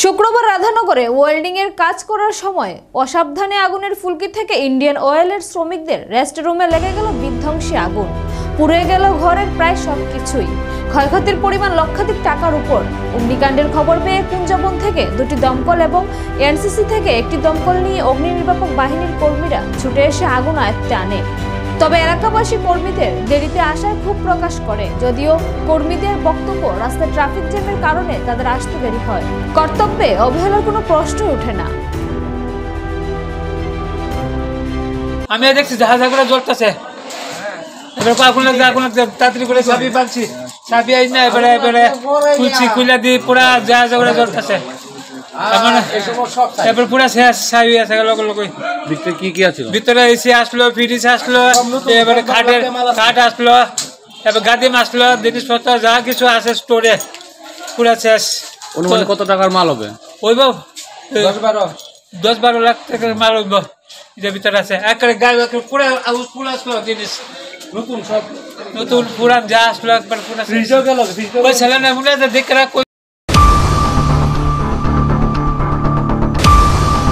শুক্রবার রাধানগরে ওয়েল্ডিং এর কাজ করার সময় অসাবধানে আগুনের ফুলকি থেকে ইন্ডিয়ান অয়েলের শ্রমিকদের রেস্ট রুমে লেগে গেল বিধ্বংসী আগুন। পুড়ে গেল ঘরের প্রায় সবকিছুই। ক্ষয়ক্ষতির পরিমাণ লক্ষাধিক টাকার উপর। অগ্নিকাণ্ডের খবর পেয়ে কুঞ্জবন থেকে দুটি দমকল এবং এনসিসি থেকে একটি দমকল নিয়ে অগ্নি নির্বাপক বাহিনীর কর্মীরা ছুটে এসে আগুন আয়ত্তে আনে। তবে এলাকাবাসী কর্মীদের দেরিতে আসার ক্ষোভ প্রকাশ করে, যদিও কর্মীদের বক্তব্য রাস্তায় ট্রাফিক জ্যামের কারণে তাদের আসতে দেরি হয়। কর্তব্যে অবহেলার কোনো প্রশ্ন ওঠে না। আমি দেখছি জাহাজ করে জ্বলতেছে, এবার তাড়াতাড়ি করে চাবি পাচ্ছি, চাবি আই না এবারে এবারে খুলছি, খুলে দিয়ে পুরা জাহাজ করে জ্বলতেছে। এবার পুরা শেষ চাবি আছে ভিতরে কি আছে? ভিতরে এসি আসলো, ফ্রিজ আসলো, এবারে খাট আসলো, এবার গাদিম আসলো, জিনিসপত্র যা কিছু আছে স্টোরে পুরা শেষ। অনুমানে কত টাকার মাল হবে? ওইব 10-12 লাখ টাকার মাল হইব এর ভিতরে আছে। একবারে গাড়ি পুরা পুরা আসলো জিনিস, নতুন সব নতুন পুরা যা আসলো একবার পুরা। ওই ছেলে না মনে দেখে